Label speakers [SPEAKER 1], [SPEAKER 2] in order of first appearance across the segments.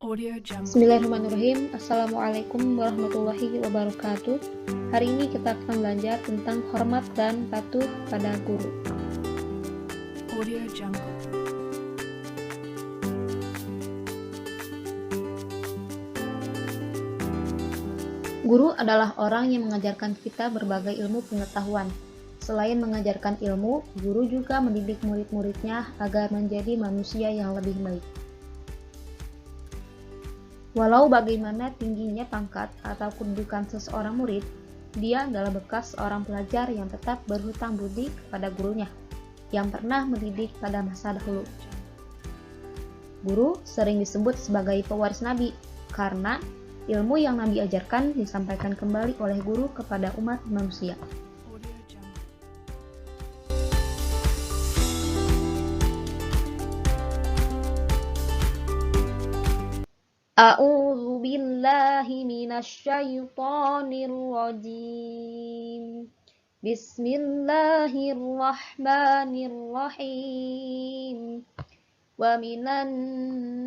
[SPEAKER 1] Audio Jungle.
[SPEAKER 2] Bismillahirrahmanirrahim. Assalamualaikum warahmatullahi wabarakatuh. Hari ini kita akan belajar tentang hormat dan patuh pada guru.
[SPEAKER 1] Audio Jungle.
[SPEAKER 2] Guru adalah orang yang mengajarkan kita berbagai ilmu pengetahuan. Selain mengajarkan ilmu, guru juga mendidik murid-muridnya agar menjadi manusia yang lebih baik. Walau bagaimana tingginya pangkat atau kedudukan seseorang murid, dia adalah bekas seorang pelajar yang tetap berhutang budi kepada gurunya, yang pernah mendidik pada masa dahulu. Guru sering disebut sebagai pewaris Nabi, karena ilmu yang Nabi ajarkan disampaikan kembali oleh guru kepada umat manusia.
[SPEAKER 1] Audio Jungle.
[SPEAKER 2] A'udzu billahi minasy syaithanir rajim. Bismillahirrahmanirrahim. Wa minan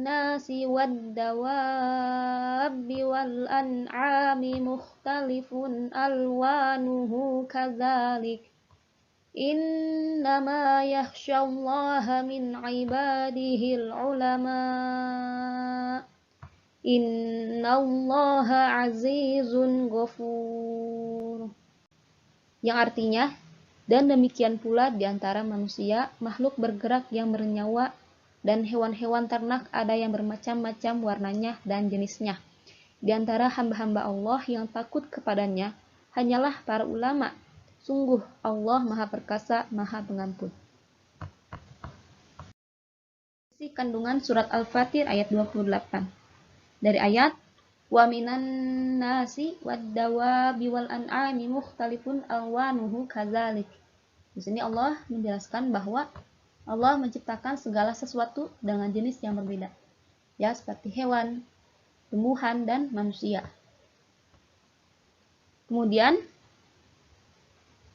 [SPEAKER 2] nasi wad-dawabi wal an'ami mukhtalifun alwanuhu kadzalik. Innama yakhsyallaha min ibadihil ulama. Innallaha azizun ghafur. Yang artinya, dan demikian pula di antara manusia, makhluk bergerak yang bernyawa, dan hewan-hewan ternak ada yang bermacam-macam warnanya dan jenisnya. Di antara hamba-hamba Allah yang takut kepadanya, hanyalah para ulama. Sungguh Allah Maha Perkasa, Maha Pengampun. Isi kandungan surat Al-Fatir ayat 28. Dari ayat wa minan nasi wad-dawabi wal an'ami mukhtalifun alwanuhu kadzalik. Di sini Allah menjelaskan bahwa Allah menciptakan segala sesuatu dengan jenis yang berbeda. Ya, seperti hewan, tumbuhan dan manusia. Kemudian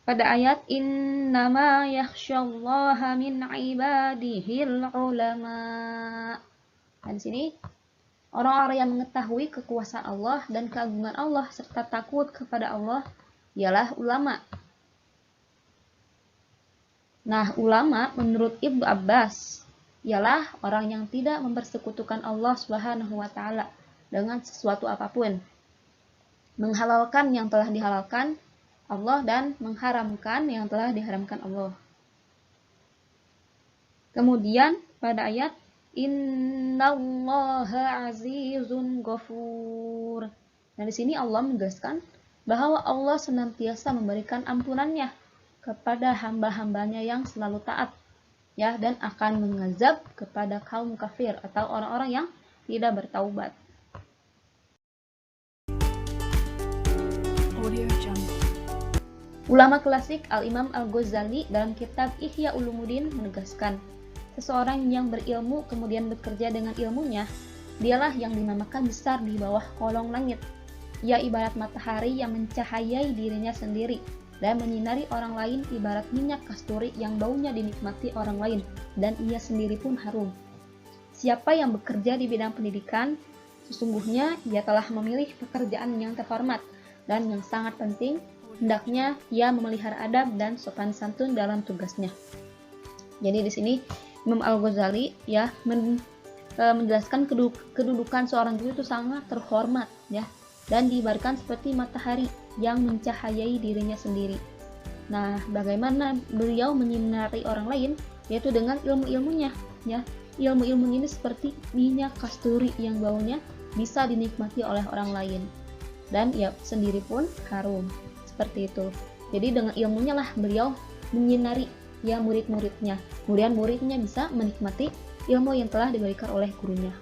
[SPEAKER 2] pada ayat innama yakhsyallaha min ibadihil ulama. Nah, di sini orang-orang yang mengetahui kekuasaan Allah dan keagungan Allah serta takut kepada Allah ialah ulama. Nah, ulama menurut Ibnu Abbas ialah orang yang tidak mempersekutukan Allah Subhanahu wa taala dengan sesuatu apapun, menghalalkan yang telah dihalalkan Allah dan mengharamkan yang telah diharamkan Allah. Kemudian pada ayat Innallaha azizun ghafur. Nah, di sini Allah menjelaskan bahwa Allah senantiasa memberikan ampunannya kepada hamba-hambanya yang selalu taat, ya, dan akan mengazab kepada kaum kafir atau orang-orang yang tidak bertaubat.
[SPEAKER 1] Audio Jungle.
[SPEAKER 2] Ulama klasik Al-Imam Al-Ghazali dalam kitab Ihya Ulumuddin menegaskan, seseorang yang berilmu kemudian bekerja dengan ilmunya, dialah yang dinamakan besar di bawah kolong langit. Ia ibarat matahari yang mencahayai dirinya sendiri dan menyinari orang lain ibarat minyak kasturi yang baunya dinikmati orang lain dan ia sendiri pun harum. Siapa yang bekerja di bidang pendidikan, sesungguhnya ia telah memilih pekerjaan yang terhormat dan yang sangat penting, hendaknya ia memelihara adab dan sopan santun dalam tugasnya. Jadi di sini Imam Al-Ghazali ya menjelaskan kedudukan seorang guru itu sangat terhormat, ya, dan diibaratkan seperti matahari yang mencahayai dirinya sendiri. Nah, bagaimana beliau menyinari orang lain, yaitu dengan ilmu-ilmunya, ya. Ilmu-ilmunya ini seperti minyak kasturi yang baunya bisa dinikmati oleh orang lain dan ia sendiri pun harum. Seperti itu. Jadi dengan ilmunya lah beliau menyinari ya murid-muridnya. Kemudian muridnya bisa menikmati ilmu yang telah diberikan oleh gurunya.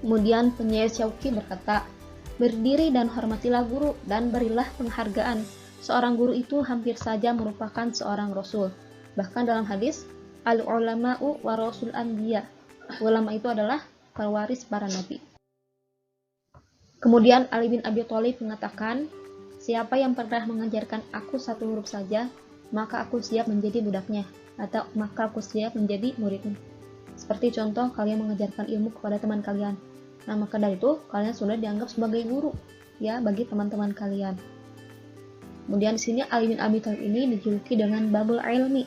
[SPEAKER 2] Kemudian penyair Syauqi berkata, berdiri dan hormatilah guru dan berilah penghargaan. Seorang guru itu hampir saja merupakan seorang rasul. Bahkan dalam hadis, al-ulama'u warasul anbiya. Ulama itu adalah pewaris para nabi. Kemudian Ali bin Abi Thalib mengatakan, siapa yang pernah mengajarkan aku satu huruf saja, maka aku siap menjadi budaknya, atau maka aku siap menjadi muridnya. Seperti contoh kalian mengajarkan ilmu kepada teman kalian. Nah, maka dari itu kalian sudah dianggap sebagai guru ya bagi teman-teman kalian. Kemudian di sini Ali bin Abi Thalib ini dijuluki dengan Babul Ilmi,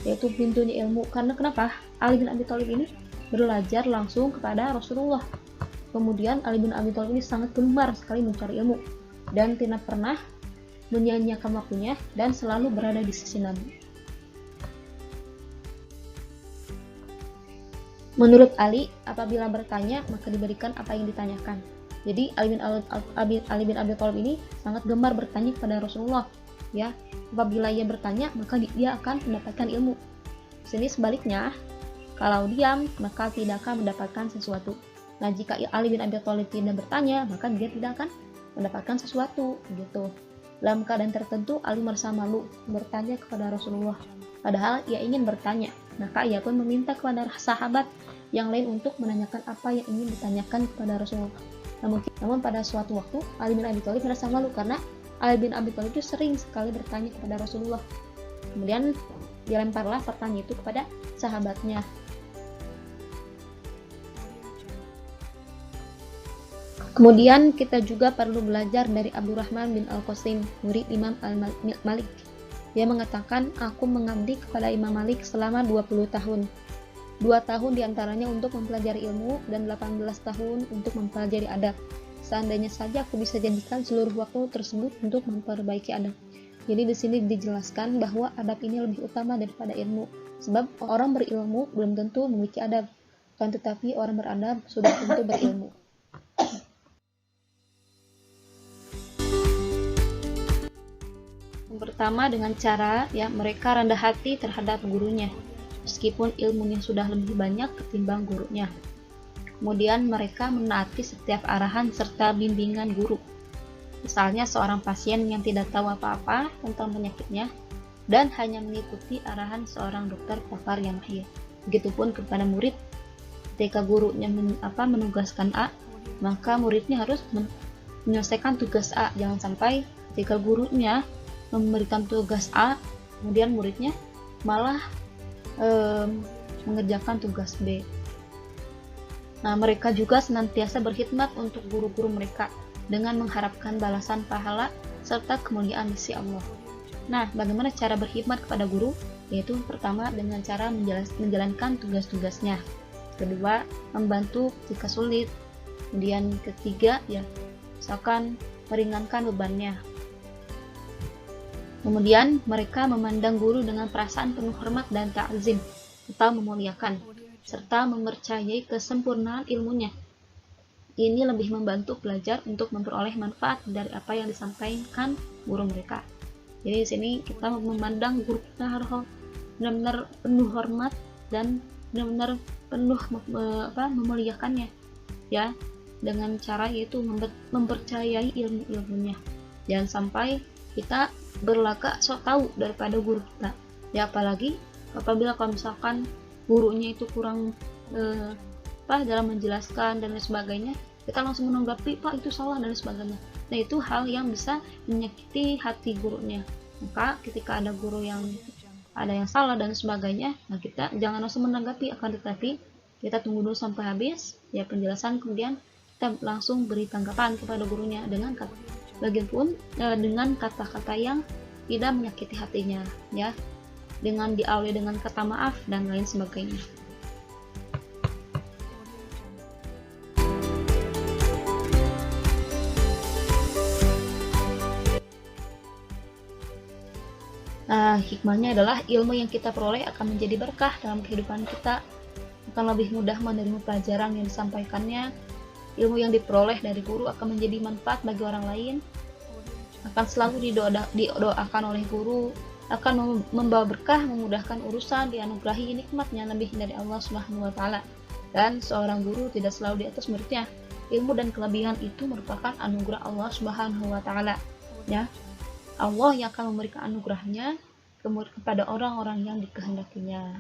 [SPEAKER 2] yaitu pintunya ilmu. Karena kenapa? Ali bin Abi Thalib ini belajar langsung kepada Rasulullah. Kemudian Ali bin Abi Thalib ini sangat gemar sekali mencari ilmu dan tidak pernah menyia-nyiakan waktunya dan selalu berada di sisi Nabi. Menurut Ali, apabila bertanya maka diberikan apa yang ditanyakan. Jadi Ali bin Abi Thalib ini sangat gemar bertanya kepada Rasulullah. Ya, apabila ia bertanya maka dia akan mendapatkan ilmu. Di sini sebaliknya, kalau diam maka tidak akan mendapatkan sesuatu. Nah, jika Ali bin Abi Thalib tidak bertanya maka dia tidak akan mendapatkan sesuatu, gitu. Dalam keadaan tertentu, Ali merasa malu bertanya kepada Rasulullah. Padahal ia ingin bertanya, maka ia pun meminta kepada sahabat yang lain untuk menanyakan apa yang ingin ditanyakan kepada Rasulullah. Namun pada suatu waktu, Ali bin Abi Thalib merasa malu karena Ali bin Abi Thalib itu sering sekali bertanya kepada Rasulullah. Kemudian dilemparlah pertanyaan itu kepada sahabatnya. Kemudian kita juga perlu belajar dari Abdurrahman bin Al-Qasim, murid Imam Al-Malik. Dia mengatakan, aku mengabdi kepada Imam Malik selama 20 tahun. 2 tahun diantaranya untuk mempelajari ilmu dan 18 tahun untuk mempelajari adab. Seandainya saja aku bisa jadikan seluruh waktu tersebut untuk memperbaiki adab. Jadi di sini dijelaskan bahwa adab ini lebih utama daripada ilmu. Sebab orang berilmu belum tentu memiliki adab, kan tetapi orang beradab sudah tentu berilmu. Pertama, dengan cara mereka rendah hati terhadap gurunya meskipun ilmunya sudah lebih banyak ketimbang gurunya. Kemudian mereka menaati setiap arahan serta bimbingan guru. Misalnya seorang pasien yang tidak tahu apa-apa tentang penyakitnya dan hanya mengikuti arahan seorang dokter pakar yang mahir. Begitupun kepada murid, ketika gurunya menugaskan A, maka muridnya harus menyelesaikan tugas A. Jangan sampai ketika gurunya memberikan tugas A, kemudian muridnya malah mengerjakan tugas B. Nah, mereka juga senantiasa berkhidmat untuk guru-guru mereka dengan mengharapkan balasan pahala serta kemuliaan di sisi Allah. Nah, bagaimana cara berkhidmat kepada guru? Yaitu pertama dengan cara menjalankan tugas-tugasnya. Kedua, membantu jika sulit. Kemudian ketiga, misalkan meringankan bebannya. Kemudian mereka memandang guru dengan perasaan penuh hormat dan ta'zim atau memuliakan, serta mempercayai kesempurnaan ilmunya. Ini lebih membantu pelajar untuk memperoleh manfaat dari apa yang disampaikan guru mereka. Jadi di sini kita memandang guru kita harus benar-benar penuh hormat dan benar-benar penuh memuliakannya, ya, dengan cara yaitu mempercayai ilmu-ilmunya. Jangan sampai kita berlagak sok tahu daripada guru kita, ya, apalagi apabila kalau misalkan gurunya itu kurang dalam menjelaskan dan lain sebagainya, kita langsung menanggapi, Pak itu salah dan lain sebagainya. Nah, itu hal yang bisa menyakiti hati gurunya. Maka ketika ada guru yang ada yang salah dan sebagainya, nah kita jangan langsung menanggapi, akan tetapi kita tunggu dulu sampai habis ya penjelasan, kemudian kita langsung beri tanggapan kepada gurunya dengan kata-kata yang tidak menyakiti hatinya, ya, dengan diawali dengan kata maaf dan lain sebagainya. Nah, hikmahnya adalah ilmu yang kita peroleh akan menjadi berkah dalam kehidupan kita, akan lebih mudah menerima pelajaran yang disampaikannya. Ilmu yang diperoleh dari guru akan menjadi manfaat bagi orang lain, akan selalu didoakan oleh guru, akan membawa berkah, memudahkan urusan, dianugerahi nikmatnya lebih dari Allah Subhanahu wa taala. Dan seorang guru tidak selalu di atas muridnya. Ilmu dan kelebihan itu merupakan anugerah Allah Subhanahu wa taala, ya. Allah yang akan memberikan anugerahnya kepada orang-orang yang dikehendakinya.